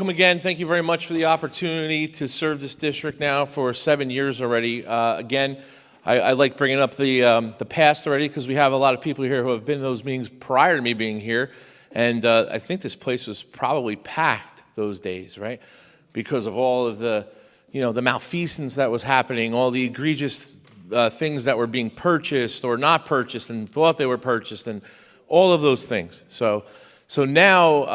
Welcome again. Thank you very much for the opportunity to serve this district now for 7 years already. Again, I like bringing up the past already because we have a lot of people here who have been in those meetings prior to me being here, and I think this place was probably packed those days, right? Because of all of the malfeasance that was happening, all the egregious things that were being purchased or not purchased and thought they were purchased, and all of those things. So now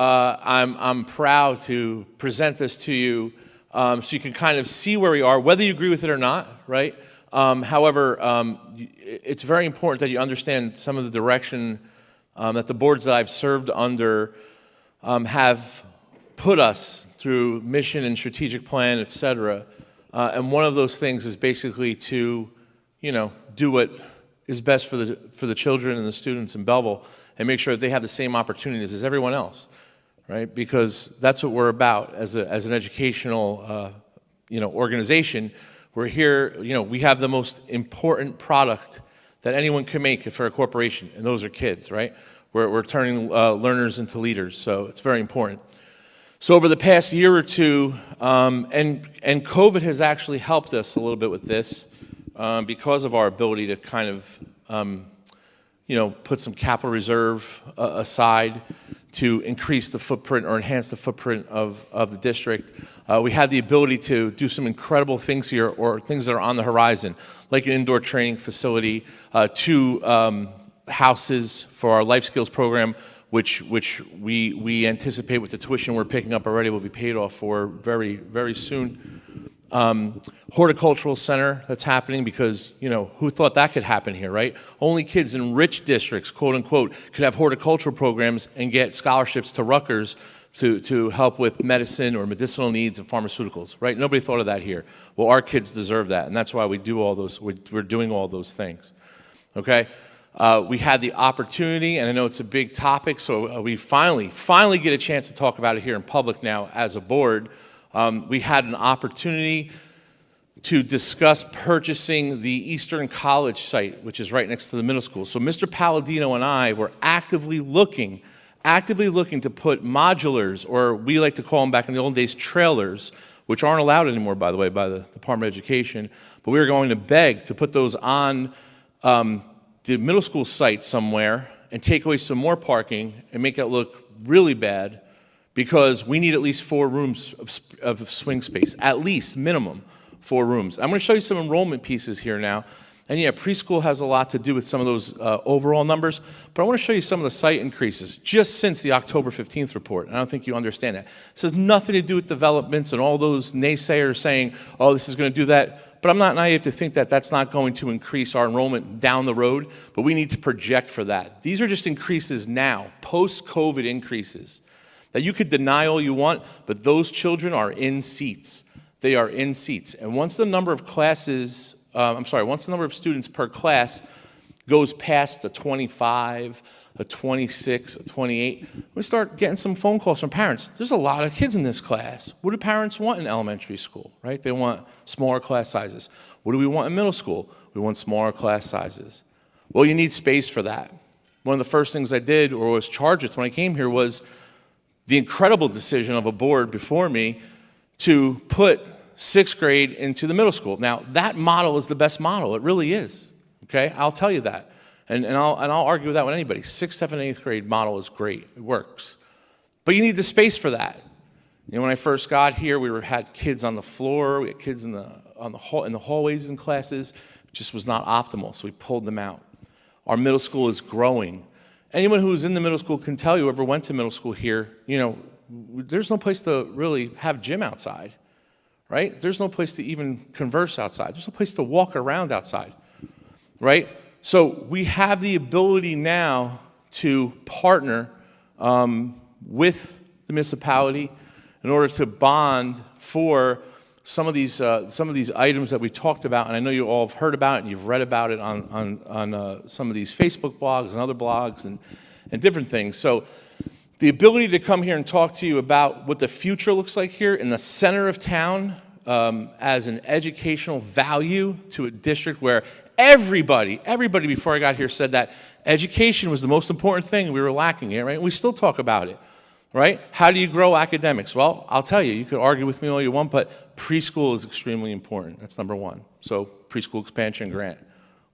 I'm proud to present this to you so you can kind of see where we are, whether you agree with it or not, right? However, it's very important that you understand some of the direction that the boards that I've served under have put us through mission and strategic plan, et cetera. And one of those things is basically to, do what is best for the children and the students in Belleville, and make sure that they have the same opportunities as everyone else, right? Because that's what we're about as an educational, organization. We're here, we have the most important product that anyone can make for a corporation, and those are kids, right? We're turning learners into leaders, so it's very important. So over the past year or two, and COVID has actually helped us a little bit with this because of our ability to kind of put some capital reserve aside to increase the footprint or enhance the footprint of the district. We had the ability to do some incredible things here, or things that are on the horizon, like an indoor training facility, 2 houses for our life skills program, which we anticipate with the tuition we're picking up already will be paid off for very, very soon. Horticultural center that's happening because, who thought that could happen here, right? Only kids in rich districts, quote unquote, could have horticultural programs and get scholarships to Rutgers to help with medicine or medicinal needs of pharmaceuticals, right? Nobody thought of that here. Well, our kids deserve that, and that's why we do all those, we're doing all those things, okay? We had the opportunity, and I know it's a big topic, so we finally get a chance to talk about it here in public now as a board. We had an opportunity to discuss purchasing the Eastern College site, which is right next to the middle school. So Mr. Palladino and I were actively looking to put modulars, or we like to call them back in the old days trailers, which aren't allowed anymore, by the way, by the Department of Education. But we were going to beg to put those on the middle school site somewhere and take away some more parking and make it look really bad, because we need at least 4 rooms of swing space, at least minimum 4 rooms. I'm going to show you some enrollment pieces here now. And yeah, preschool has a lot to do with some of those overall numbers, but I want to show you some of the site increases just since the October 15th report. And I don't think you understand that. This has nothing to do with developments and all those naysayers saying, oh, this is going to do that. But I'm not naive to think that that's not going to increase our enrollment down the road, but we need to project for that. These are just increases now, post-COVID increases, that you could deny all you want, but those children are in seats. They are in seats. And once the number of once the number of students per class goes past a 25, a 26, a 28, we start getting some phone calls from parents. There's a lot of kids in this class. What do parents want in elementary school, right? They want smaller class sizes. What do we want in middle school? We want smaller class sizes. Well, you need space for that. One of the first things I did, or was charged with when I came here, was the incredible decision of a board before me to put 6th grade into the middle school. Now, that model is the best model. It really is, okay? I'll tell you that. And I'll argue with that with anybody. 6th, 7th, and 8th grade model is great. It works. But you need the space for that. When I first got here, we had kids on the floor. We had kids in the hallways in classes. It just was not optimal, so we pulled them out. Our middle school is growing. Anyone who's in the middle school can tell you, whoever went to middle school here, there's no place to really have gym outside, right? There's no place to even converse outside. There's no place to walk around outside, right? So we have the ability now to partner with the municipality in order to bond for some of these items that we talked about, and I know you all have heard about it and you've read about it on some of these Facebook blogs and other blogs and different things. So the ability to come here and talk to you about what the future looks like here in the center of town as an educational value to a district where everybody before I got here said that education was the most important thing we were lacking here, right? We still talk about it. right? How do you grow academics? Well, I'll tell you, you could argue with me all you want, but preschool is extremely important. That's number one. So preschool expansion grant.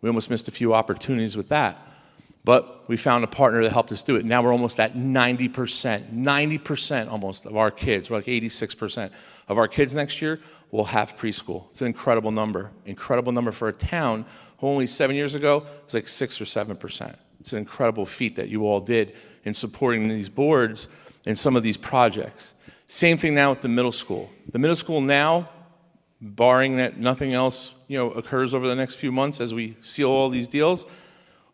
We almost missed a few opportunities with that, but we found a partner that helped us do it. Now we're almost at 90% almost of our kids, we're like 86% of our kids next year will have preschool. It's an incredible number for a town who only 7 years ago was like 6 or 7%. It's an incredible feat that you all did in supporting these boards and some of these projects. Same thing now with the middle school. The middle school now, barring that nothing else occurs over the next few months as we seal all these deals,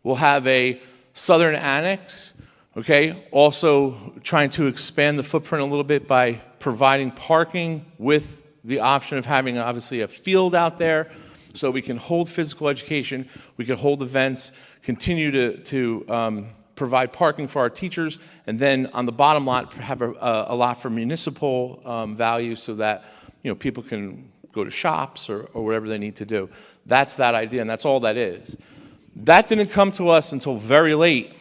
we'll have a southern annex, okay? Also trying to expand the footprint a little bit by providing parking with the option of having obviously a field out there so we can hold physical education, we can hold events, continue to provide parking for our teachers, and then on the bottom lot have a lot for municipal value so that people can go to shops or whatever they need to do. That's that idea, and that's all that is. That didn't come to us until very late,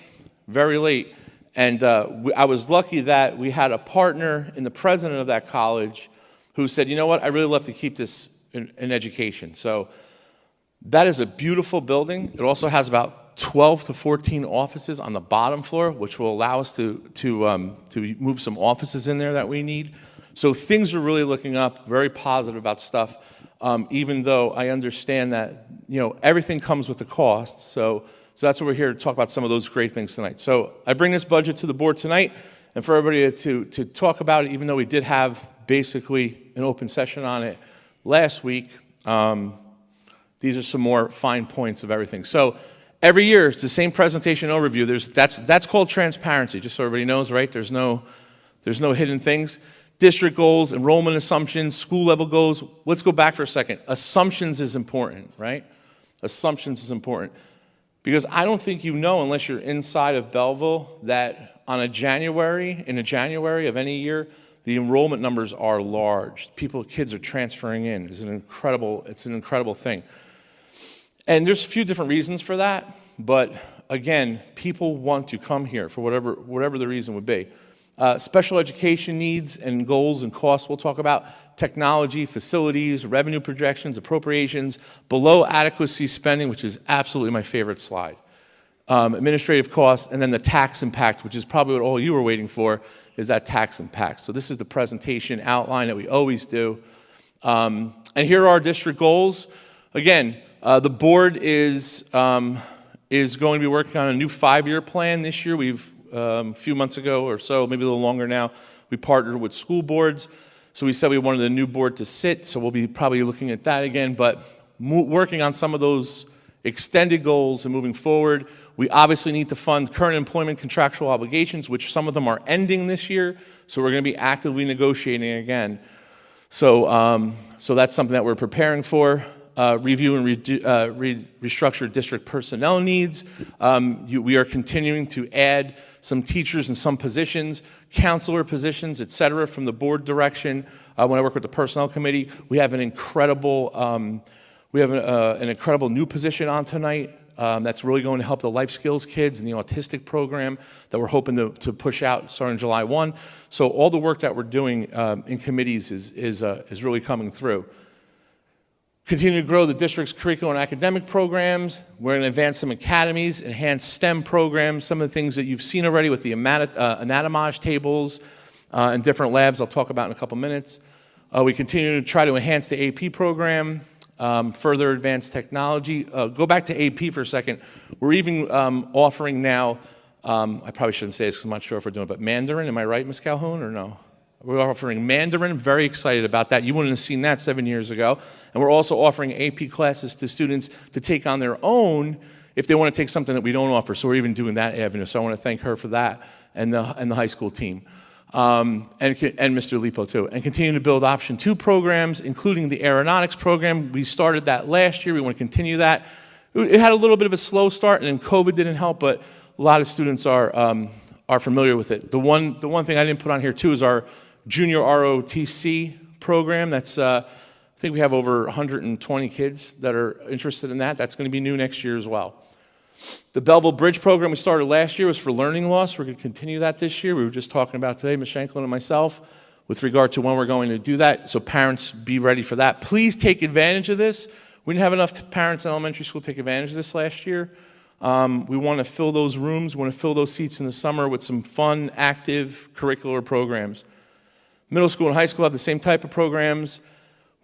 and I was lucky that we had a partner in the president of that college who said, you know what, I really love to keep this in education. So that is a beautiful building. It also has about 12 to 14 offices on the bottom floor, which will allow us to move some offices in there that we need. So things are really looking up, very positive about stuff, even though I understand that everything comes with a cost. So that's why we're here to talk about some of those great things tonight. So I bring this budget to the board tonight, and for everybody to talk about it, even though we did have basically an open session on it last week, these are some more fine points of everything. So every year, it's the same presentation overview. That's called transparency, just so everybody knows, right? There's no hidden things. District goals, enrollment assumptions, school level goals. Let's go back for a second. Assumptions is important, right? Assumptions is important. Because I don't think unless you're inside of Belleville, that in January of any year, the enrollment numbers are large. Kids are transferring in. It's an incredible thing. And there's a few different reasons for that, but again, people want to come here for whatever the reason would be. Special education needs and goals and costs we'll talk about, technology, facilities, revenue projections, appropriations, below adequacy spending, which is absolutely my favorite slide, administrative costs, and then the tax impact, which is probably what all you were waiting for, is that tax impact. So this is the presentation outline that we always do. And here are our district goals. Again, the board is going to be working on a new 5-year plan this year. We've a few months ago or so, maybe a little longer now, we partnered with school boards. So we said we wanted a new board to sit, so we'll be probably looking at that again, but working on some of those extended goals and moving forward. We obviously need to fund current employment contractual obligations, which some of them are ending this year, so we're going to be actively negotiating again. So that's something that we're preparing for. Review and restructure district personnel needs. We are continuing to add some teachers in some positions, counselor positions, et cetera, from the board direction. When I work with the personnel committee, we have an incredible new position on tonight that's really going to help the life skills kids in the autistic program that we're hoping to push out starting July 1. So all the work that we're doing in committees is really coming through. Continue to grow the district's curricular and academic programs. We're going to advance some academies, enhance STEM programs, some of the things that you've seen already with the anatomage tables and different labs I'll talk about in a couple minutes. We continue to try to enhance the AP program, further advance technology. Go back to AP for a second. We're even offering now, I probably shouldn't say this because I'm not sure if we're doing it, but Mandarin, am I right, Ms. Calhoun, or no? We're offering Mandarin, very excited about that. You wouldn't have seen that 7 years ago. And we're also offering AP classes to students to take on their own if they want to take something that we don't offer. So we're even doing that avenue. So I want to thank her for that and the high school team. And Mr. Lipo too. And continue to build option 2 programs, including the aeronautics program. We started that last year. We want to continue that. It had a little bit of a slow start, and then COVID didn't help, but a lot of students are familiar with it. The one thing I didn't put on here too is our junior ROTC program. That's I think we have over 120 kids that are interested in that. That's going to be new next year as well. The Belleville Bridge program we started last year was for learning loss. We're going to continue that this year. We were just talking about today, Ms. Shanklin and myself, with regard to when we're going to do that. So parents, be ready for that. Please take advantage of this. We didn't have enough parents in elementary school take advantage of this last year. We want to fill those rooms. We want to fill those seats in the summer with some fun, active, curricular programs. Middle school and high school have the same type of programs.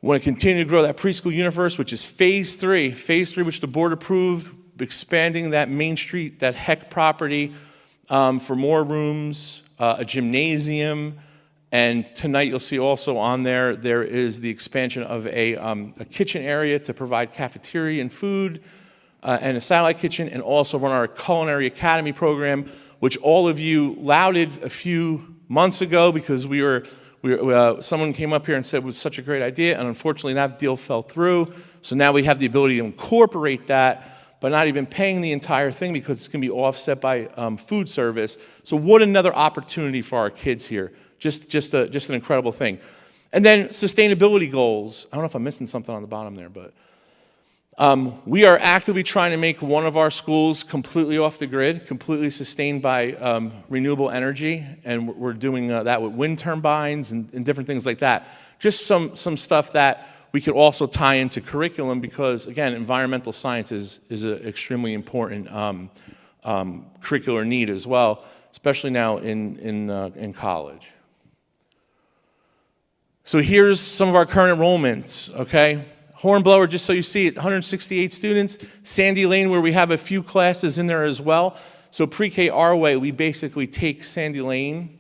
We want to continue to grow that preschool universe, which is phase 3. Phase 3, which the board approved, expanding that Main Street, that Heck property for more rooms, a gymnasium, and tonight you'll see also on there is the expansion of a kitchen area to provide cafeteria and food, and a satellite kitchen, and also run our Culinary Academy program, which all of you lauded a few months ago because someone came up here and said it was such a great idea, and unfortunately that deal fell through. So now we have the ability to incorporate that, but not even paying the entire thing because it's going to be offset by food service. So what another opportunity for our kids here. Just an incredible thing. And then sustainability goals. I don't know if I'm missing something on the bottom there, but we are actively trying to make one of our schools completely off the grid, completely sustained by renewable energy, and we're doing that with wind turbines and different things like that. Just some stuff that we could also tie into curriculum because, again, environmental science is an extremely important curricular need as well, especially now in college. So here's some of our current enrollments, okay? Hornblower, just so you see it, 168 students. Sandy Lane, where we have a few classes in there as well. So pre-K our way, we basically take Sandy Lane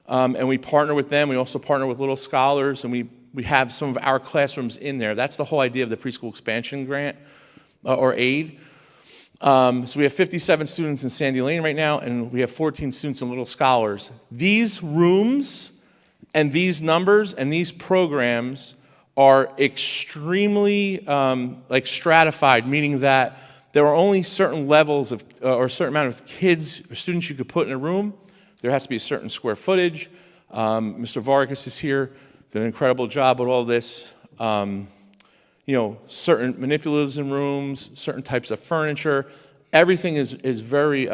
and we partner with them. We also partner with Little Scholars, and we have some of our classrooms in there. That's the whole idea of the preschool expansion grant or aid. So we have 57 students in Sandy Lane right now, and we have 14 students in Little Scholars. These rooms and these numbers and these programs are extremely stratified, meaning that there are only certain levels of, or a certain amount of kids or students you could put in a room. There has to be a certain square footage. Mr. Vargas is here, did an incredible job with all this. Certain manipulatives in rooms, certain types of furniture. Everything is very,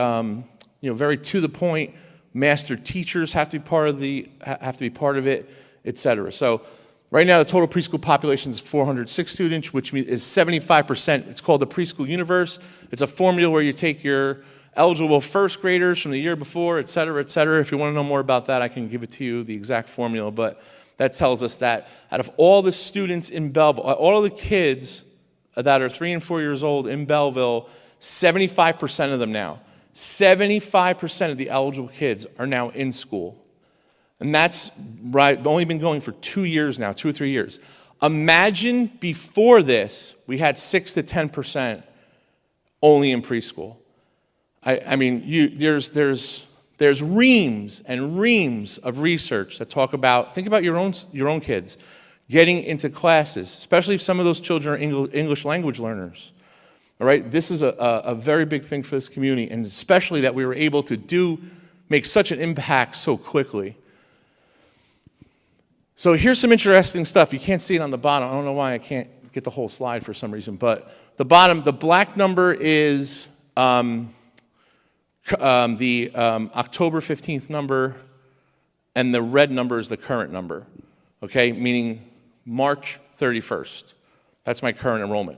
very to the point. Master teachers have to be part of it, et cetera. So right now, the total preschool population is 406 students, which is 75%. It's called the preschool universe. It's a formula where you take your eligible first graders from the year before, et cetera, et cetera. If you want to know more about that, I can give it to you, the exact formula. But that tells us that out of all the students in Belleville, all of the kids that are 3 and 4 years old in Belleville, 75% of them now, 75% of the eligible kids are now in school. And that's right, only been going for 2 years now, 2 or 3 years. Imagine before this, we had 6 to 10% only in preschool. There's reams and reams of research that talk about, think about your own kids getting into classes, especially if some of those children are English language learners. All right, this is a very big thing for this community, and especially that we were able to make such an impact so quickly. So here's some interesting stuff. You can't see it on the bottom. I don't know why I can't get the whole slide for some reason, but the bottom, the black number is the October 15th number, and the red number is the current number, okay, meaning March 31st. That's my current enrollment.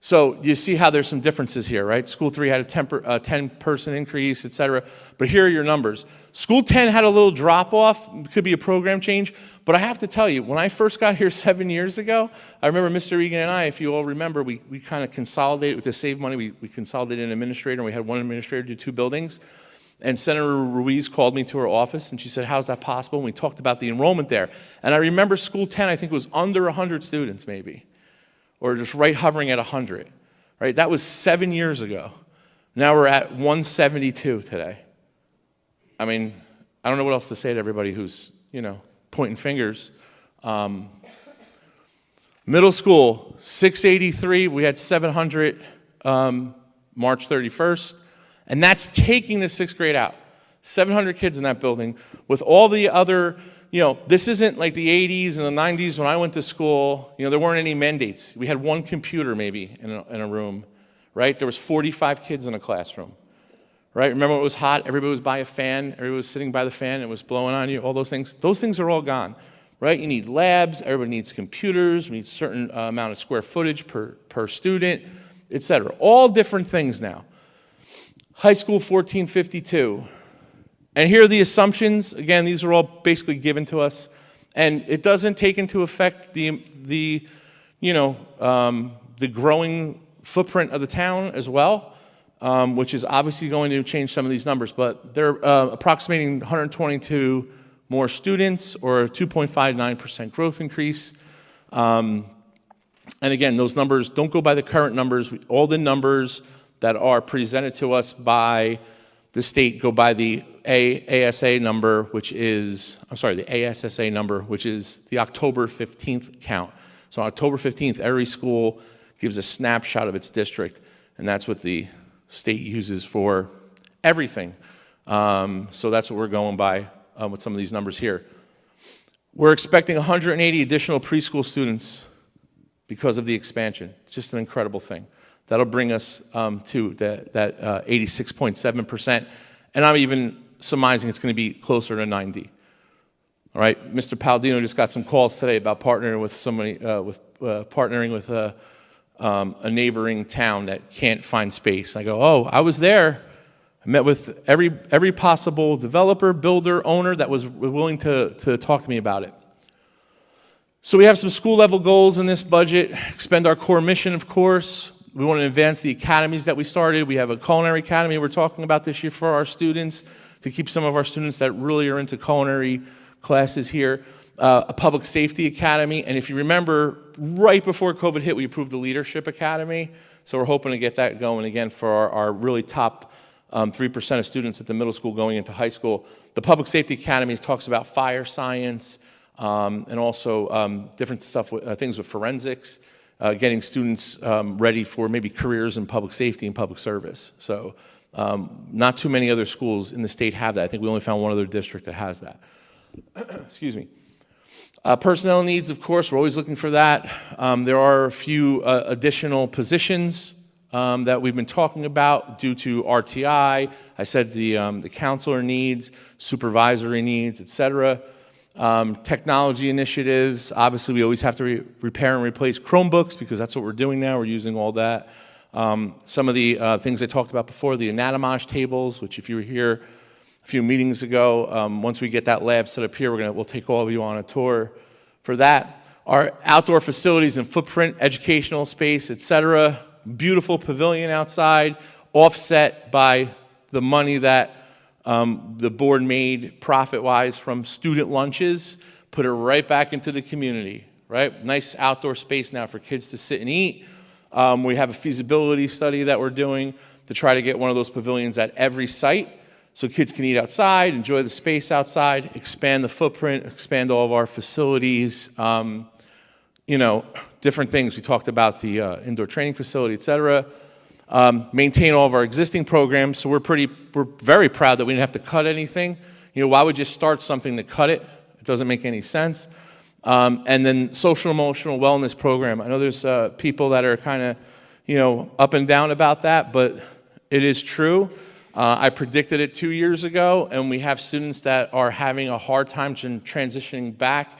So you see how there's some differences here, right? School 3 had a 10% increase, et cetera. But here are your numbers. School 10 had a little drop-off. It could be a program change. But I have to tell you, when I first got here 7 years ago, I remember Mr. Egan and I, if you all remember, we kind of consolidated to save money. We consolidated an administrator, and we had one administrator do 2 buildings. And Senator Ruiz called me to her office, and she said, how's that possible? And we talked about the enrollment there. And I remember School 10, I think, was under 100 students maybe, or just right hovering at 100, right? That was 7 years ago. Now we're at 172 today. I mean, I don't know what else to say to everybody who's, pointing fingers. Middle school, 683. We had 700 March 31st. And that's taking the 6th grade out. 700 kids in that building with all the other, this isn't like the 80s and the 90s when I went to school. There weren't any mandates. We had one computer maybe in a room, right? There was 45 kids in a classroom, right? Remember when it was hot, everybody was by a fan, everybody was sitting by the fan, it was blowing on you, all those things. Those things are all gone, right? You need labs, everybody needs computers, we need a certain amount of square footage per student, et cetera. All different things now. High school 1452. And here are the assumptions. Again, these are all basically given to us. And it doesn't take into effect the growing footprint of the town as well, which is obviously going to change some of these numbers. But they're approximating 122 more students, or a 2.59% growth increase. And again, those numbers don't go by the current numbers. All the numbers that are presented to us by the state go by the ASA number, which is, the ASSA number, which is the October 15th count. So on October 15th, every school gives a snapshot of its district, and that's what the state uses for everything. So that's what we're going by with some of these numbers here. We're expecting 180 additional preschool students because of the expansion. It's just an incredible thing. That'll bring us to that 86.7%, and I'm even surmising it's going to be closer to 90. All right, Mr. Palladino just got some calls today about partnering with somebody, partnering with a neighboring town that can't find space. I go, oh, I was there. I met with every possible developer, builder, owner that was willing to talk to me about it. So we have some school level goals in this budget. Expend our core mission, of course. We want to advance the academies that we started. We have a culinary academy we're talking about this year for our students, to keep some of our students that really are into culinary classes here. A public safety academy, and if you remember, right before COVID hit, we approved the leadership academy. So we're hoping to get that going again for our really top 3% of students at the middle school going into high school. The public safety academy talks about fire science and also different stuff, things with forensics. Getting students ready for maybe careers in public safety and public service. So not too many other schools in the state have that. I think we only found one other district that has that. Excuse me. Personnel needs, of course, we're always looking for that. There are a few additional positions that we've been talking about due to RTI. I said the counselor needs, supervisory needs, et cetera. Technology initiatives, obviously we always have to repair and replace Chromebooks because that's what we're doing now, we're using all that. Some of the things I talked about before, the anatomage tables, which if you were here a few meetings ago, once we get that lab set up here, we'll take all of you on a tour for that. Our outdoor facilities and footprint, educational space, etc. Beautiful pavilion outside, offset by the money that the board made profit-wise from student lunches, put it right back into the community, right? Nice outdoor space now for kids to sit and eat. We have a feasibility study that we're doing to try to get one of those pavilions at every site so kids can eat outside, enjoy the space outside, expand the footprint, expand all of our facilities, different things. We talked about the indoor training facility, et cetera. Maintain all of our existing programs. So we're very proud that we didn't have to cut anything. Why would you start something to cut it? It doesn't make any sense. And then social emotional wellness program. I know there's people that are kind of, up and down about that, but it is true. I predicted it 2 years ago, and we have students that are having a hard time transitioning back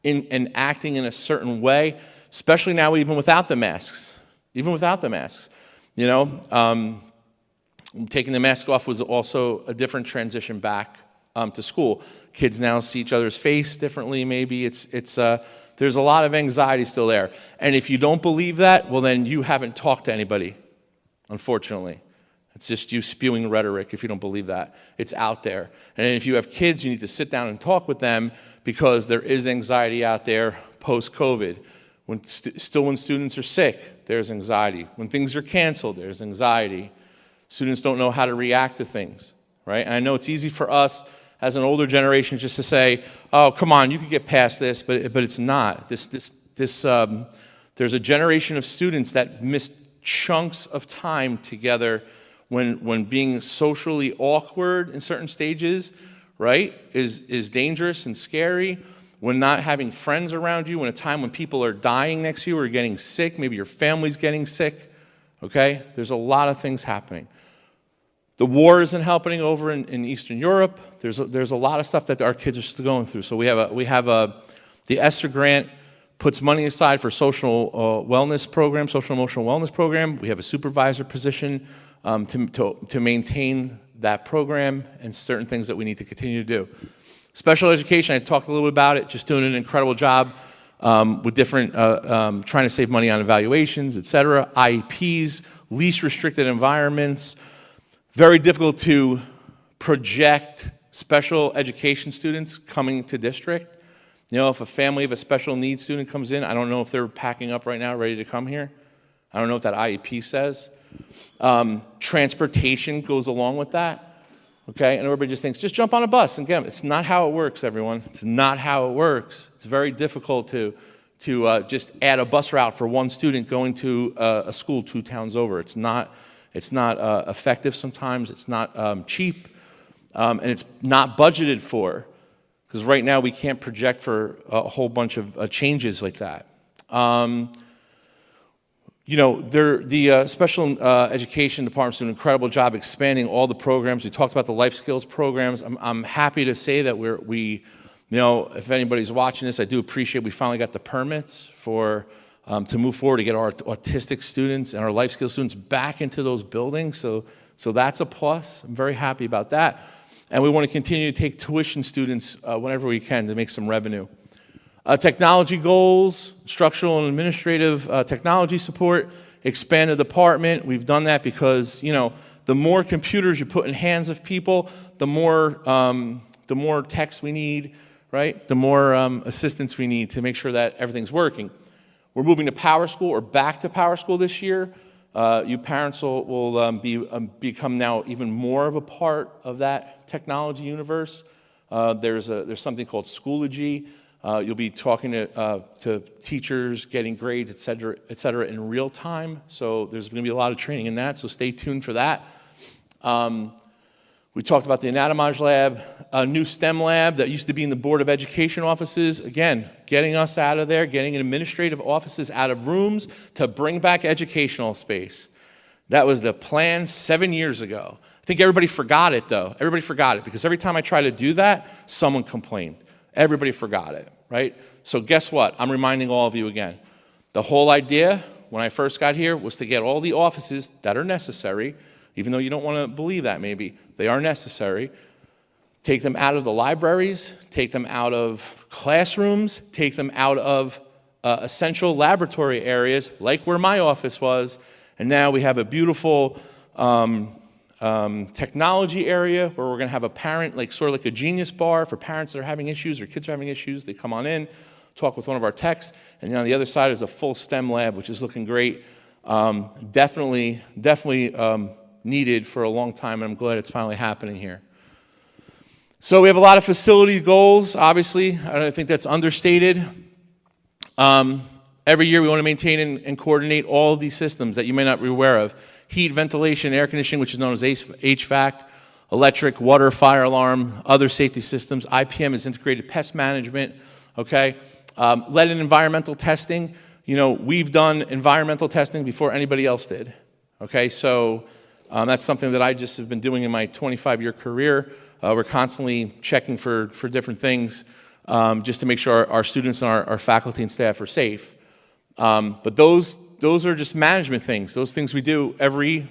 and acting in a certain way, especially now even without the masks. Taking the mask off was also a different transition back to school. Kids now see each other's face differently, maybe. There's a lot of anxiety still there. And if you don't believe that, well, then you haven't talked to anybody, unfortunately. It's just you spewing rhetoric if you don't believe that. It's out there. And if you have kids, you need to sit down and talk with them because there is anxiety out there post-COVID. When students are sick, there's anxiety. When things are canceled, there's anxiety. Students don't know how to react to things, right? And I know it's easy for us as an older generation just to say, oh, come on, you can get past this, but it's not. There's a generation of students that miss chunks of time together when being socially awkward in certain stages, right, is dangerous and scary. When not having friends around you, when a time when people are dying next to you or getting sick, maybe your family's getting sick, okay? There's a lot of things happening. The war isn't helping over in Eastern Europe. There's a lot of stuff that our kids are still going through. So the ESSER grant puts money aside for social wellness program, social emotional wellness program. We have a supervisor position to maintain that program and certain things that we need to continue to do. Special education, I talked a little bit about it, just doing an incredible job with different, trying to save money on evaluations, et cetera, IEPs, least restricted environments. Very difficult to project special education students coming to district. You know, if a family of a special needs student comes in, I don't know if they're packing up right now, ready to come here. I don't know what that IEP says. Transportation goes along with that, okay? And everybody just thinks, just jump on a bus and get them. It's not how it works, everyone. It's not how it works. It's very difficult to just add a bus route for one student going to a school 2 towns over. It's not effective sometimes. It's not cheap, and it's not budgeted for. Because right now we can't project for a whole bunch of changes like that. You know, the special education department's doing an incredible job expanding all the programs. We talked about the life skills programs. I'm happy to say that you know, if anybody's watching this, I do appreciate we finally got the permits for to move forward to get our autistic students and our life skills students back into those buildings. So that's a plus. I'm very happy about that. And we want to continue to take tuition students whenever we can to make some revenue. Technology goals, structural and administrative technology support, expand the department. We've done that because, you know, the more computers you put in hands of people, the more techs we need, right? The more assistance we need to make sure that everything's working. We're moving to Power School or back to Power School this year. You parents will become now even more of a part of that technology universe. There's something called Schoology. You'll be talking to teachers, getting grades, et cetera, in real time. So there's going to be a lot of training in that, so stay tuned for that. We talked about the Anatomage Lab, a new STEM lab that used to be in the Board of Education offices. Again, getting us out of there, getting administrative offices out of rooms to bring back educational space. That was the plan 7 years ago. I think everybody forgot it, though. Everybody forgot it, because every time I try to do that, someone complained. Everybody forgot it, right? So guess what? I'm reminding all of you again. The whole idea, when I first got here, was to get all the offices that are necessary, even though you don't want to believe that maybe, they are necessary. Take them out of the libraries, take them out of classrooms, take them out of essential laboratory areas, like where my office was, and now we have a beautiful technology area where we're going to have a parent, sort of like a genius bar for parents that are having issues or kids are having issues. They come on in, talk with one of our techs, and on the other side is a full STEM lab, which is looking great. Definitely needed for a long time, and I'm glad it's finally happening here. So we have a lot of facility goals, obviously. I don't think that's understated. Every year we want to maintain and coordinate all of these systems that you may not be aware of. Heat, ventilation, air conditioning, which is known as HVAC, electric, water, fire alarm, other safety systems. IPM is integrated pest management, okay? Lead and environmental testing. You know, we've done environmental testing before anybody else did, okay? So that's something that I just have been doing in my 25-year career. We're constantly checking for different things just to make sure our students and our faculty and staff are safe. But those are just management things. Those things we do every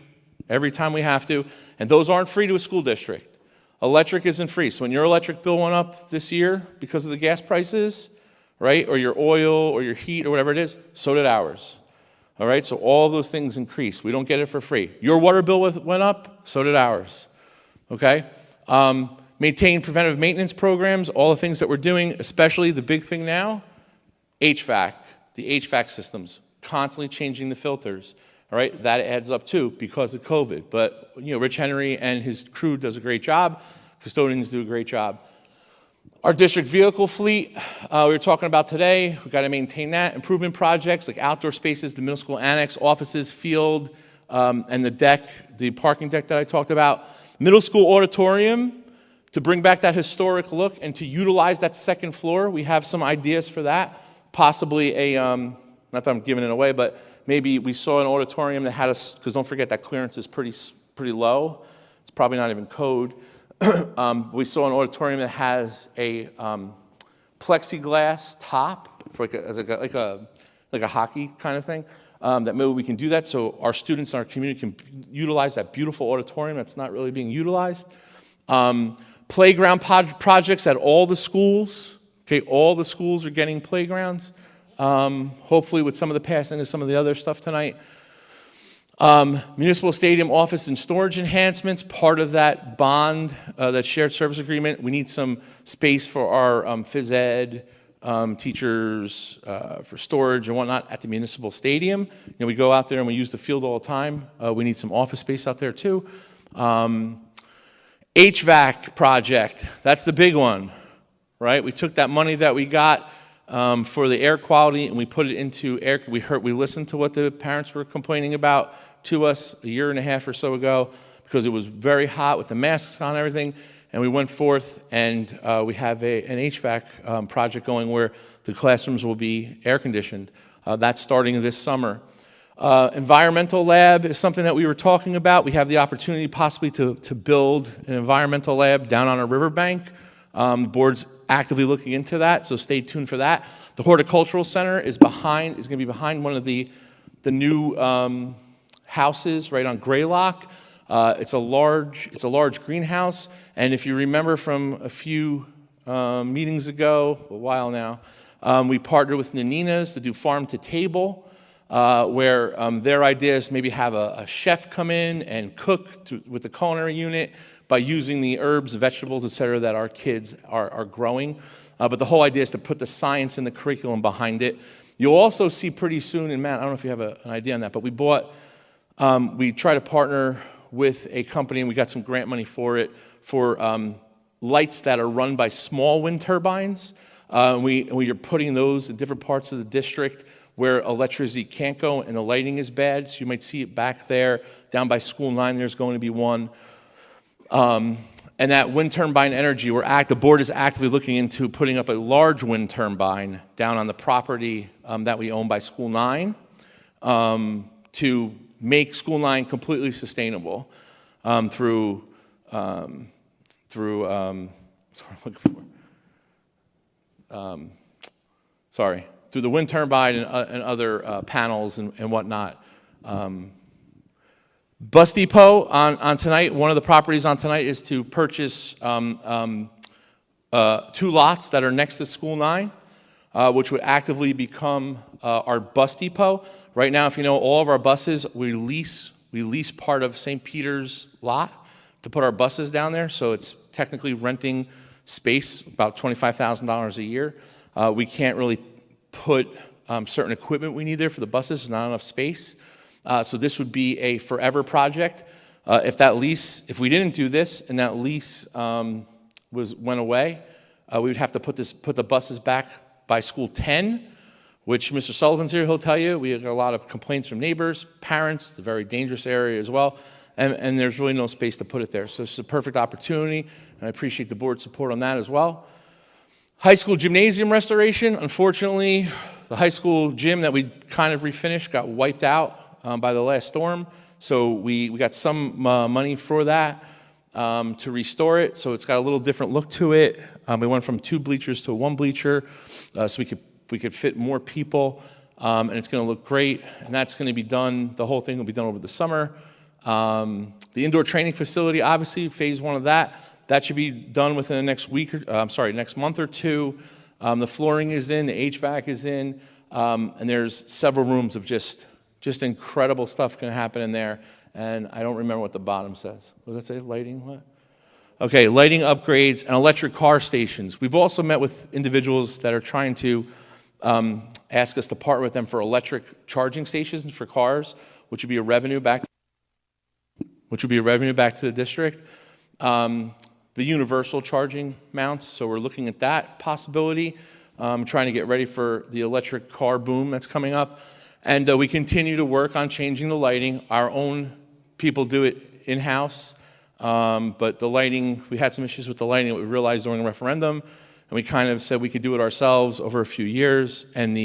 time we have to, and those aren't free to a school district. Electric isn't free. So when your electric bill went up this year because of the gas prices, right, or your oil or your heat or whatever it is, so did ours. All right, so all of those things increase. We don't get it for free. Your water bill went up, so did ours. Okay? Maintain preventive maintenance programs, all the things that we're doing, especially the big thing now, HVAC, the HVAC systems, constantly changing the filters. All right, that adds up too because of COVID. But you know, Rich Henry and his crew does a great job. Custodians do a great job. Our district vehicle fleet, we were talking about today. We've got to maintain that. Improvement projects like outdoor spaces, the middle school annex, offices, field, and the deck, the parking deck that I talked about. Middle school auditorium, to bring back that historic look and to utilize that second floor. We have some ideas for that. Possibly a not that I'm giving it away, but maybe we saw an auditorium that had us, because don't forget that clearance is pretty low. It's probably not even code. We saw an auditorium that has a plexiglass top for like a hockey kind of thing. That maybe we can do that so our students in our community can utilize that beautiful auditorium that's not really being utilized. Playground projects at all the schools. Okay, all the schools are getting playgrounds. Hopefully with some of the passing of some of the other stuff tonight. Municipal stadium office and storage enhancements, part of that bond, that shared service agreement. We need some space for our phys ed teachers, for storage and whatnot at the municipal stadium. You know, we go out there and we use the field all the time. We need some office space out there too. HVAC project, that's the big one, right? We took that money that we got for the air quality and we put it into air. We listened to what the parents were complaining about to us a year and a half or so ago because it was very hot with the masks on and everything. And we went forth and we have an HVAC project going where the classrooms will be air conditioned. That's starting this summer. Environmental lab is something that we were talking about. We have the opportunity possibly to build an environmental lab down on a riverbank. The board's actively looking into that, so stay tuned for that. The horticultural center is going to be behind one of the new houses right on Graylock. It's a large greenhouse, and if you remember from a few meetings ago, a while now, we partnered with Nanina's to do farm to table, where their idea is maybe have a chef come in and cook with the culinary unit by using the herbs, vegetables, et cetera, that our kids are growing. But the whole idea is to put the science and the curriculum behind it. You'll also see pretty soon, and Matt, I don't know if you have an idea on that, but we try to partner with a company, and we got some grant money for it, for lights that are run by small wind turbines. We are putting those in different parts of the district where electricity can't go and the lighting is bad. So you might see it back there. Down by School 9, there's going to be one. And that wind turbine energy, the board is actively looking into putting up a large wind turbine down on the property that we own by School 9 to make School 9 completely sustainable through the wind turbine and other panels and whatnot. Bus depot on tonight, one of the properties on tonight is to purchase 2 lots that are next to School 9, which would actively become our bus depot. Right now, if you know, all of our buses, we lease part of St. Peter's lot to put our buses down there, so it's technically renting space, about $25,000 a year. We can't really put certain equipment we need there for the buses. There's not enough space. So this would be a forever project. If we didn't do this and that lease went away, we would have to put the buses back by School 10, which Mr. Sullivan's here, he'll tell you. We have a lot of complaints from neighbors, parents. It's a very dangerous area as well. And there's really no space to put it there. So it's a perfect opportunity, and I appreciate the board's support on that as well. High school gymnasium restoration. Unfortunately, the high school gym that we kind of refinished got wiped out by the last storm. So we got some money for that to restore it. So it's got a little different look to it. We went from 2 bleachers to 1 bleacher, so we could fit more people, and it's going to look great. And that's going to be done. The whole thing will be done over the summer. The indoor training facility, obviously, phase 1 of that should be done within the next next month or 2. The flooring is in, the HVAC is in, and there's several rooms of just incredible stuff going to happen in there. And I don't remember what the bottom says. What does that say? Lighting? What? Okay, lighting upgrades and electric car stations. We've also met with individuals that are trying to ask us to partner with them for electric charging stations for cars, which would be a revenue back to the district. The universal charging mounts, so we're looking at that possibility, trying to get ready for the electric car boom that's coming up. And we continue to work on changing the lighting. Our own people do it in-house, but the lighting, we had some issues with the lighting that we realized during the referendum, and we kind of said we could do it ourselves over a few years. And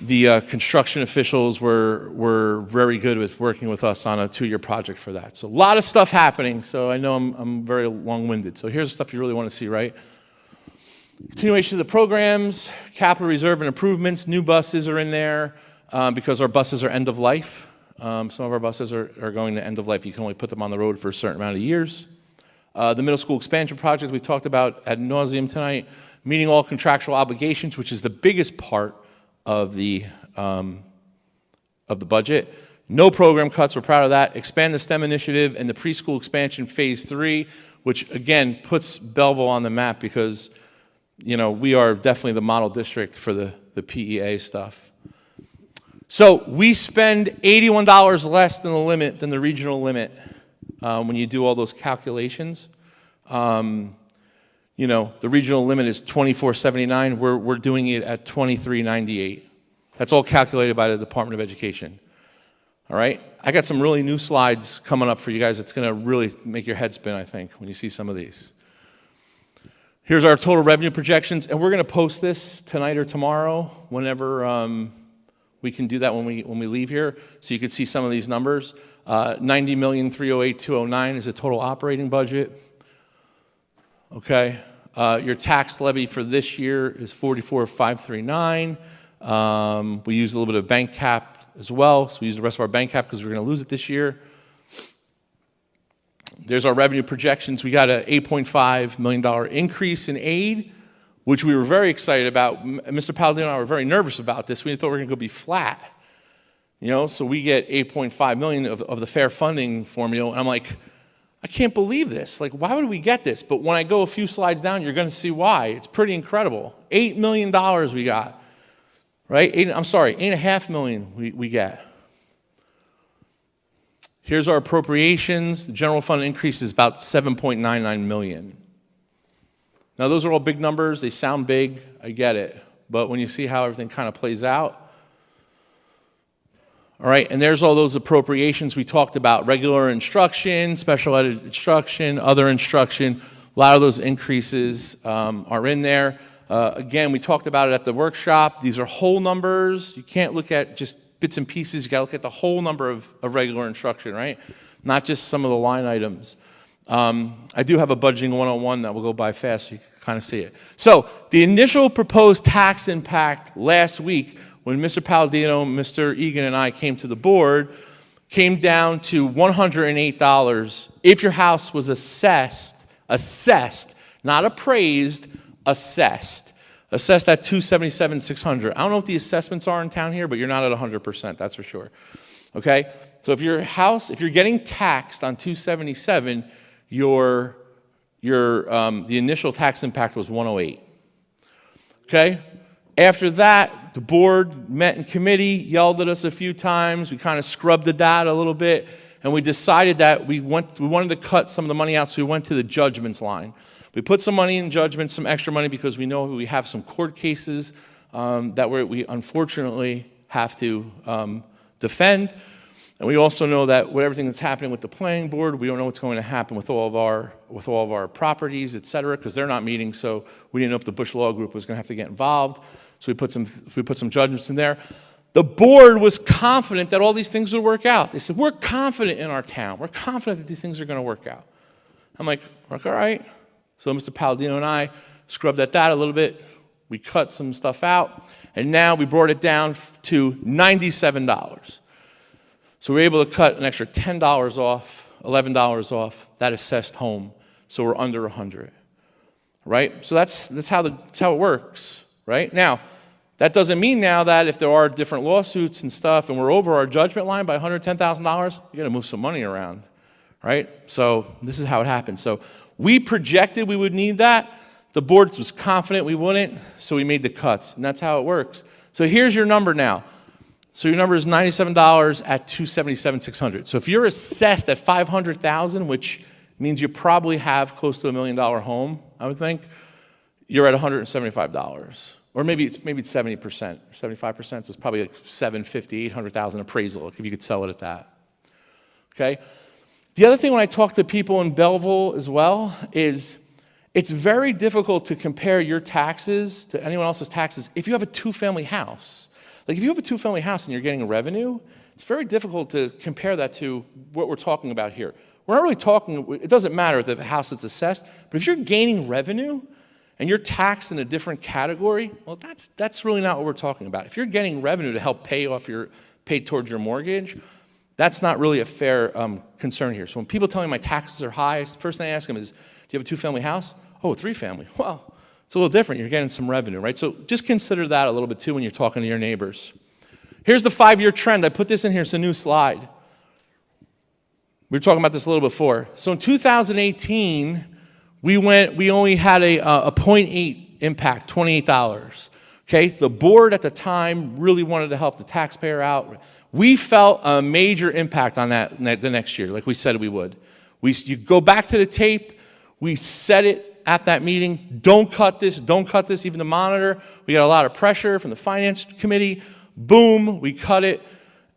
the construction officials were very good with working with us on a 2-year project for that. So a lot of stuff happening. So I know I'm very long-winded. So here's the stuff you really want to see, right? Continuation of the programs, capital reserve and improvements. New buses are in there because our buses are end of life. Some of our buses are going to end of life. You can only put them on the road for a certain amount of years. The middle school expansion project we talked about ad nauseum tonight. Meeting all contractual obligations, which is the biggest part of the budget. No program cuts, we're proud of that. Expand the STEM initiative and the preschool expansion phase 3, which again puts Belleville on the map because, you know, we are definitely the model district for the PEA stuff. So we spend $81 less than the limit, than the regional limit when you do all those calculations. You know, the regional limit is $24.79. We're doing it at $23.98. That's all calculated by the Department of Education. All right? I got some really new slides coming up for you guys. It's going to really make your head spin, I think, when you see some of these. Here's our total revenue projections, and we're going to post this tonight or tomorrow, whenever we can do that when we leave here, so you can see some of these numbers. $90,308,209 is the total operating budget. Okay, your tax levy for this year is $44,539. We use a little bit of bank cap as well, so we use the rest of our bank cap because we're going to lose it this year. There's our revenue projections. We got an $8.5 million increase in aid, which we were very excited about. Mr. Palladino and I were very nervous about this. We thought we were going to go be flat. You know, so we get $8.5 million of the fair funding formula, and I'm like, I can't believe this. Like, why would we get this? But when I go a few slides down, you're going to see why. It's pretty incredible. $8 million we got, right? $8.5 million we get. Here's our appropriations. The general fund increase is about $7.99 million. Now, those are all big numbers. They sound big. I get it. But when you see how everything kind of plays out, all right, and there's all those appropriations we talked about, regular instruction, special ed instruction, other instruction. A lot of those increases are in there. Again, we talked about it at the workshop. These are whole numbers. You can't look at just bits and pieces. You got to look at the whole number of regular instruction, right? Not just some of the line items. I do have a budgeting 101 that will go by fast so you can kind of see it. So the initial proposed tax impact last week when Mr. Palladino, Mr. Egan, and I came to the board, came down to $108 if your house was assessed, not appraised, assessed at $277,600. I don't know what the assessments are in town here, but you're not at 100%, that's for sure. Okay? So if your house, if you're getting taxed on $277, the initial tax impact was $108. Okay? After that, the board met in committee, yelled at us a few times. We kind of scrubbed the data a little bit, and we decided that we wanted to cut some of the money out, so we went to the judgments line. We put some money in judgments, some extra money, because we know we have some court cases that we unfortunately have to defend. And we also know that with everything that's happening with the planning board, we don't know what's going to happen with all of our properties, et cetera, because they're not meeting. So we didn't know if the Bush Law Group was going to have to get involved. So we put some judgments in there. The board was confident that all these things would work out. They said, we're confident in our town. We're confident that these things are going to work out. I'm like, all right. So Mr. Palladino and I scrubbed at that a little bit. We cut some stuff out. And now we brought it down to $97. So we were able to cut an extra $10 off, $11 off that assessed home. So we're under 100, right? So that's how it works, right? Now, that doesn't mean now that if there are different lawsuits and stuff and we're over our judgment line by $110,000, you got to move some money around, right? So this is how it happens. So we projected we would need that. The board was confident we wouldn't, so we made the cuts, and that's how it works. So here's your number now. So your number is $97 at $277,600. So if you're assessed at $500,000, which means you probably have close to $1 million home, I would think, you're at $175. Or maybe it's 70%, 75%. So it's probably like $750,000, $800,000 appraisal if you could sell it at that. Okay. The other thing when I talk to people in Belleville as well is it's very difficult to compare your taxes to anyone else's taxes if you have a two-family house. Like if you have a two-family house and you're getting revenue, it's very difficult to compare that to what we're talking about here. We're not really talking, it doesn't matter the house that's assessed, but if you're gaining revenue and you're taxed in a different category, well, that's really not what we're talking about. If you're getting revenue to help pay towards your mortgage, that's not really a fair concern here. So when people tell me my taxes are high, the first thing I ask them is, do you have a two-family house? Oh, a three-family. Well, it's a little different. You're getting some revenue, right? So just consider that a little bit too when you're talking to your neighbors. Here's the 5-year trend. I put this in here. It's a new slide. We were talking about this a little before. So in 2018, we only had a 0.8 impact, $28. Okay, the board at the time really wanted to help the taxpayer out. We felt a major impact on that the next year, like we said we would. You go back to the tape. We said it at that meeting. Don't cut this. Don't cut this. Even the monitor. We got a lot of pressure from the finance committee. Boom, we cut it.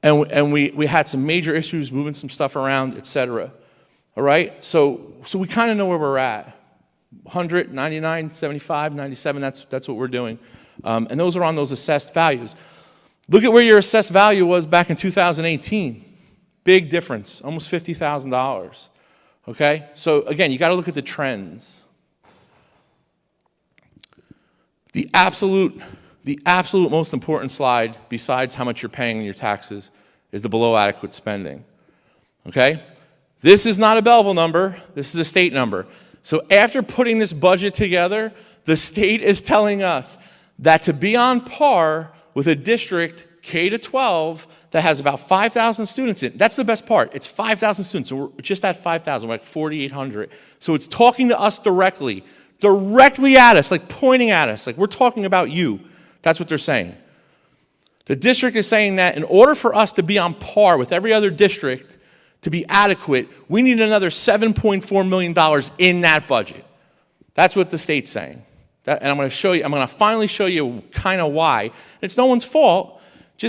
And we had some major issues moving some stuff around, et cetera. All right? So we kind of know where we're at. 100, 99, 75, 97, that's what we're doing. And those are on those assessed values. Look at where your assessed value was back in 2018. Big difference, almost $50,000. Okay? So again, you got to look at the trends. The absolute most important slide, besides how much you're paying in your taxes, is the below adequate spending. Okay? This is not a Belleville number. This is a state number. So after putting this budget together, the state is telling us that to be on par with a district K-12 that has about 5,000 students in, that's the best part. It's 5,000 students. So we're just at 5,000. We're like 4,800. So it's talking to us directly at us, like pointing at us, like we're talking about you. That's what they're saying. The district is saying that in order for us to be on par with every other district, to be adequate, we need another $7.4 million in that budget. That's what the state's saying. And I'm going to finally show you kind of why. It's no one's fault. I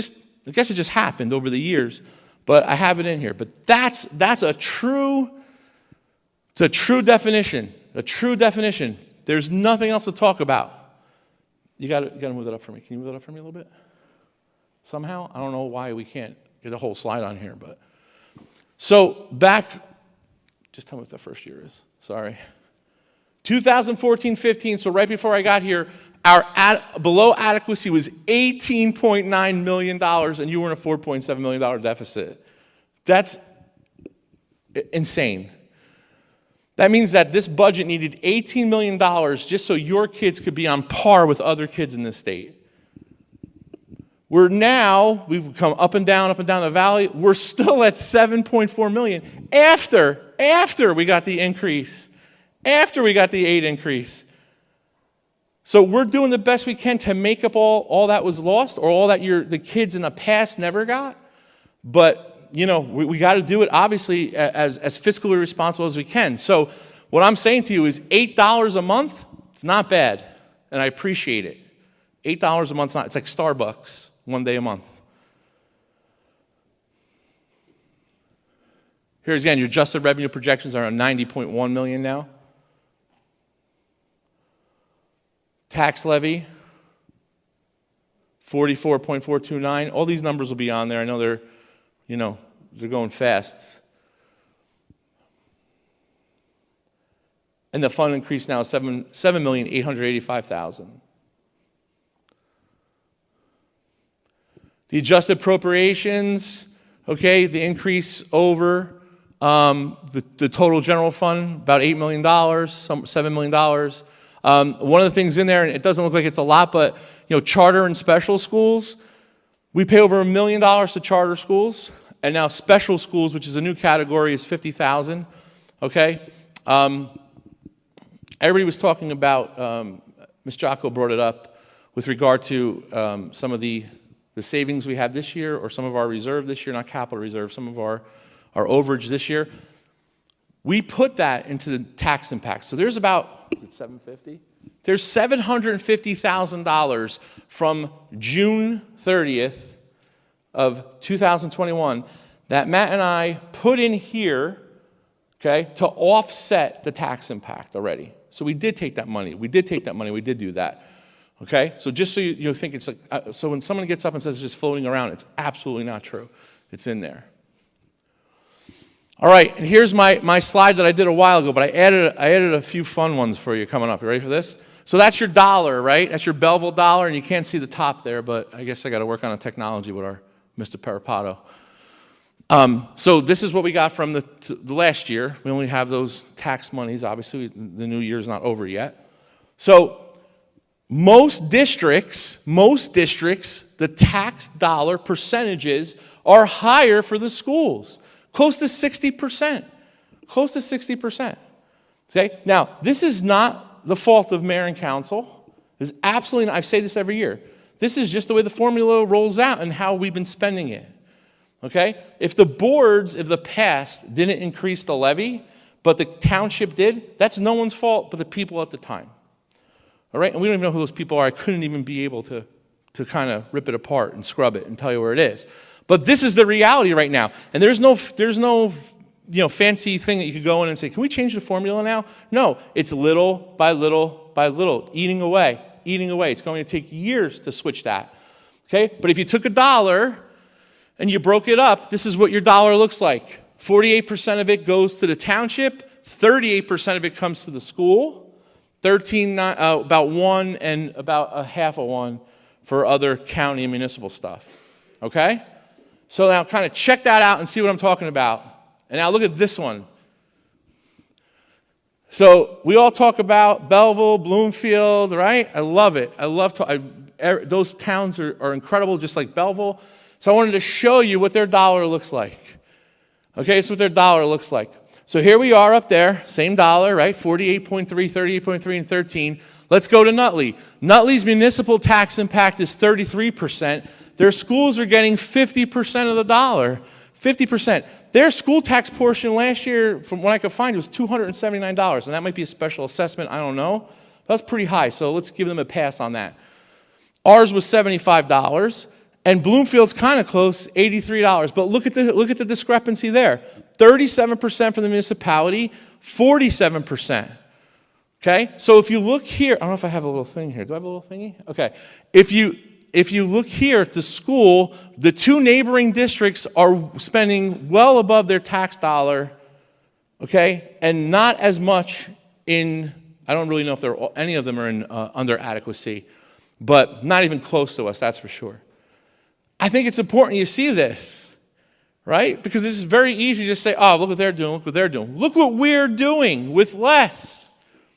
guess it just happened over the years, but I have it in here. But that's a true definition. A true definition. There's nothing else to talk about. You got to move that up for me. Can you move that up for me a little bit? Somehow? I don't know why we can't get the whole slide on here, but. So just tell me what the first year is. Sorry. 2014-15, so right before I got here, our below adequacy was $18.9 million, and you were in a $4.7 million deficit. That's insane. That means that this budget needed $18 million just so your kids could be on par with other kids in this state. We've come up and down the valley. We're still at $7.4 million after we got the increase, after we got the aid increase. So we're doing the best we can to make up all that was lost or all that the kids in the past never got. But, we got to do it, obviously, as fiscally responsible as we can. So what I'm saying to you is $8 a month, it's not bad, and I appreciate it. $8 a month, it's like Starbucks. 1 day a month. Here again, your adjusted revenue projections are on $90.1 million now. Tax levy, 44.429. All these numbers will be on there. I know they're going fast. And the fund increase now is $7,885,000. The adjusted appropriations, okay, the increase over the total general fund, about $8 million, $7 million. One of the things in there, and it doesn't look like it's a lot, but charter and special schools, we pay over $1 million to charter schools, and now special schools, which is a new category, is $50,000. Okay, everybody was talking about. Ms. Jocko brought it up with regard to some of the savings we have this year, or some of our reserve this year, not capital reserve, some of our overage this year. We put that into the tax impact. So there's about, is it $750? There's $750,000 from June 30th of 2021 that Matt and I put in here, okay, to offset the tax impact already. So we did take that money. We did do that. Okay? So just so you think it's like, so when someone gets up and says it's just floating around, it's absolutely not true. It's in there. All right, and here's my slide that I did a while ago, but I added a few fun ones for you coming up. You ready for this? So that's your dollar, right? That's your Belleville dollar, and you can't see the top there, but I guess I got to work on the technology with our Mr. Parapato. So this is what we got from the last year. We only have those tax monies. Obviously, the new year's not over yet. So most districts, the tax dollar percentages are higher for the schools. Close to 60%. Close to 60%. Okay? Now, this is not the fault of mayor and council. It's absolutely not. I say this every year. This is just the way the formula rolls out and how we've been spending it. Okay? If the boards, if the past didn't increase the levy, but the township did, that's no one's fault but the people at the time. All right? And we don't even know who those people are. I couldn't even be able to kind of rip it apart and scrub it and tell you where it is. But this is the reality right now. And there's no fancy thing that you could go in and say, can we change the formula now? No, it's little by little by little, eating away. It's going to take years to switch that. Okay? But if you took a dollar and you broke it up, this is what your dollar looks like. 48% of it goes to the township, 38% of it comes to the school, about 1 and about a half of 1 for other county and municipal stuff. Okay? So now kind of check that out and see what I'm talking about. And now look at this one. So we all talk about Belleville, Bloomfield, right? I love it. Those towns are incredible, just like Belleville. So I wanted to show you what their dollar looks like. Okay, this is what their dollar looks like. So here we are up there, same dollar, right? 48.3, 38.3, and 13. Let's go to Nutley. Nutley's municipal tax impact is 33%. Their schools are getting 50% of the dollar. 50%. Their school tax portion last year, from what I could find, was $279. And that might be a special assessment. I don't know. That's pretty high, so let's give them a pass on that. Ours was $75. And Bloomfield's kind of close, $83. But look at the discrepancy there. 37% for the municipality, 47%. Okay? So if you look here, I don't know if I have a little thing here. Do I have a little thingy? Okay. If you look here at the school, the two neighboring districts are spending well above their tax dollar, okay? And not as much in, I don't really know if any of them are in under adequacy, but not even close to us, that's for sure. I think it's important you see this, right? Because this is very easy to say, oh, look what they're doing, look what they're doing. Look what we're doing with less.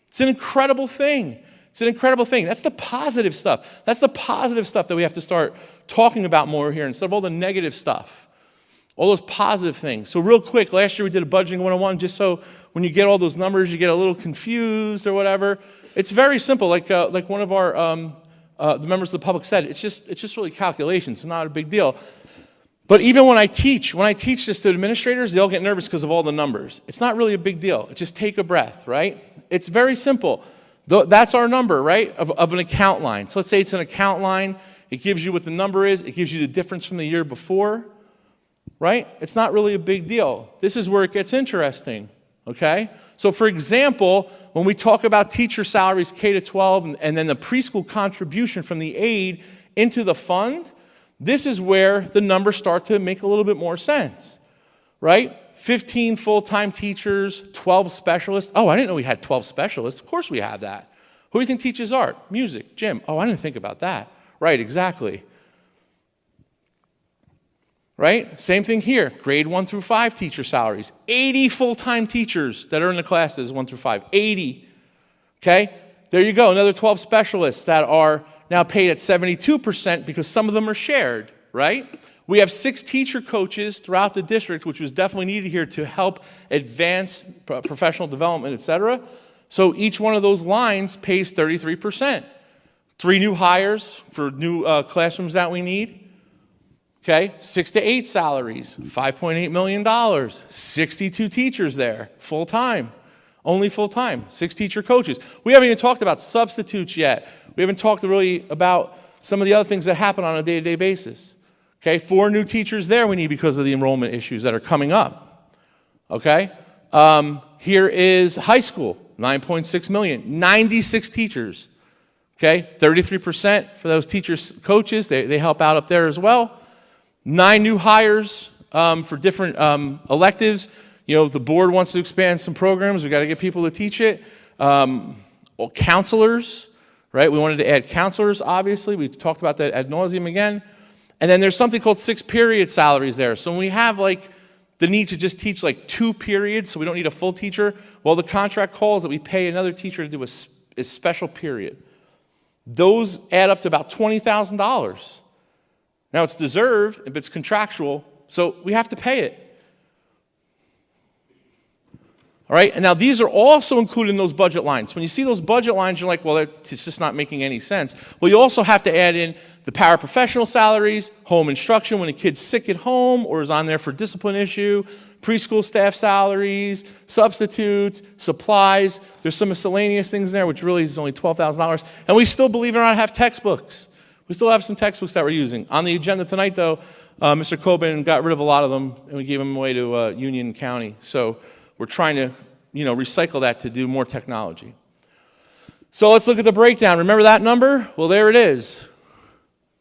It's an incredible thing. It's an incredible thing. That's the positive stuff. That's the positive stuff that we have to start talking about more here instead of all the negative stuff. All those positive things. So real quick, last year we did a budgeting 101 just so when you get all those numbers, you get a little confused or whatever. It's very simple. Like one of our the members of the public said, it's just really calculations. It's not a big deal. But even when I teach this to administrators, they all get nervous because of all the numbers. It's not really a big deal. Just take a breath, right? It's very simple. That's our number, right, of an account line. So let's say it's an account line. It gives you what the number is. It gives you the difference from the year before, right? It's not really a big deal. This is where it gets interesting, okay? So, for example, when we talk about teacher salaries K to 12 and then the preschool contribution from the aid into the fund, this is where the numbers start to make a little bit more sense, right? 15 full-time teachers, 12 specialists. Oh, I didn't know we had 12 specialists. Of course we have that. Who do you think teaches art? Music, gym. Oh, I didn't think about that. Right, exactly. Right? Same thing here. Grade 1 through 5 teacher salaries. 80 full-time teachers that are in the classes 1 through 5. 80. Okay? There you go. Another 12 specialists that are now paid at 72% because some of them are shared, right? We have 6 teacher coaches throughout the district, which was definitely needed here to help advance professional development, et cetera. So each one of those lines pays 33%. 3 new hires for new classrooms that we need. Okay, 6 to 8 salaries, $5.8 million, 62 teachers there, full-time, only full-time, 6 teacher coaches. We haven't even talked about substitutes yet. We haven't talked really about some of the other things that happen on a day-to-day basis. Okay, 4 new teachers there we need because of the enrollment issues that are coming up. Okay, here is high school, $9.6 million, 96 teachers. Okay, 33% for those teachers, coaches, they help out up there as well. 9 new hires for different electives. You know, if the board wants to expand some programs, we got to get people to teach it. Well, counselors, right? We wanted to add counselors, obviously. We talked about that ad nauseum again. And then there's something called 6-period salaries there. So when we have like the need to just teach like 2 periods, so we don't need a full teacher, well, the contract calls that we pay another teacher to do a special period. Those add up to about $20,000. Now, it's deserved if it's contractual, so we have to pay it. All right, and now these are also included in those budget lines. When you see those budget lines, you're like, well, it's just not making any sense. Well, you also have to add in the paraprofessional salaries, home instruction when a kid's sick at home or is on there for discipline issue, preschool staff salaries, substitutes, supplies. There's some miscellaneous things there, which really is only $12,000. And we still, believe it or not, have textbooks. We still have some textbooks that we're using. On the agenda tonight, though, Mr. Coben got rid of a lot of them, and we gave them away to Union County. So we're trying to, recycle that to do more technology. So let's look at the breakdown. Remember that number? Well, there it is.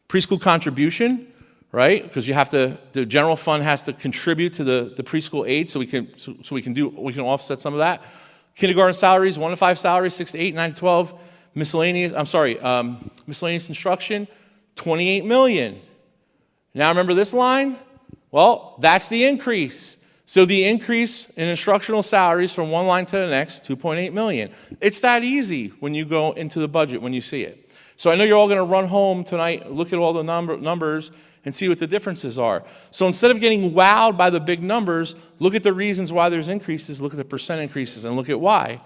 Preschool contribution, right? Because the general fund has to contribute to the preschool aid, so we can offset some of that. Kindergarten salaries, 1 to 5 salaries, 6 to 8, 9 to 12. Miscellaneous instruction, $28 million. Now remember this line? Well, that's the increase. So the increase in instructional salaries from one line to the next, $2.8 million. It's that easy when you go into the budget, when you see it. So I know you're all going to run home tonight, look at all the numbers, and see what the differences are. So instead of getting wowed by the big numbers, look at the reasons why there's increases, look at the percent increases, and look at why.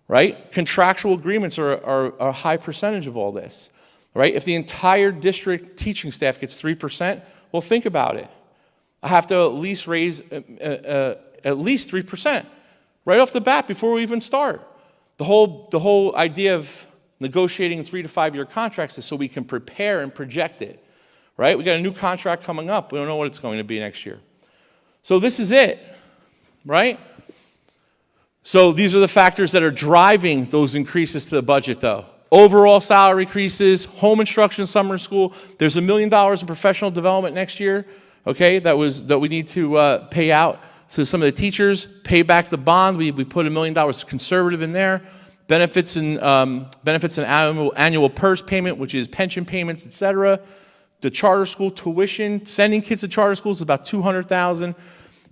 Right? Contractual agreements are a high percentage of all this. Right? If the entire district teaching staff gets 3%, well, think about it. I have to at least raise at least 3% right off the bat before we even start. The whole idea of negotiating 3 to 5 year contracts is so we can prepare and project it. Right? We got a new contract coming up. We don't know what it's going to be next year. So this is it. Right? So these are the factors that are driving those increases to the budget, though. Overall salary increases, home instruction, summer school. There's $1 million in professional development next year. Okay, that we need to pay out to some of the teachers, pay back the bond. We put $1 million conservative in there. Benefits and annual PERS payment, which is pension payments, etc. The charter school tuition, sending kids to charter schools is about $200,000.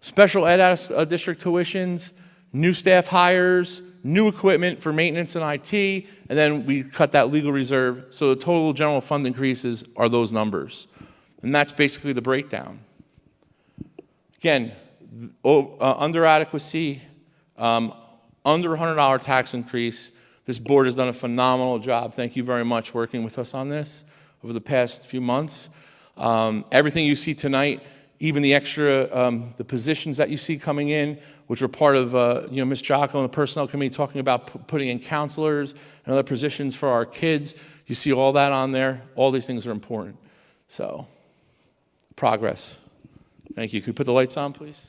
Special ed district tuitions, new staff hires, new equipment for maintenance and IT, and then we cut that legal reserve. So the total general fund increases are those numbers. And that's basically the breakdown. Again, under adequacy, under $100 tax increase. This board has done a phenomenal job. Thank you very much working with us on this over the past few months. Everything you see tonight, even the extra, the positions that you see coming in, which were part of Ms. Jocko and the personnel committee talking about putting in counselors and other positions for our kids. You see all that on there. All these things are important. So, progress. Thank you. Could we put the lights on, please?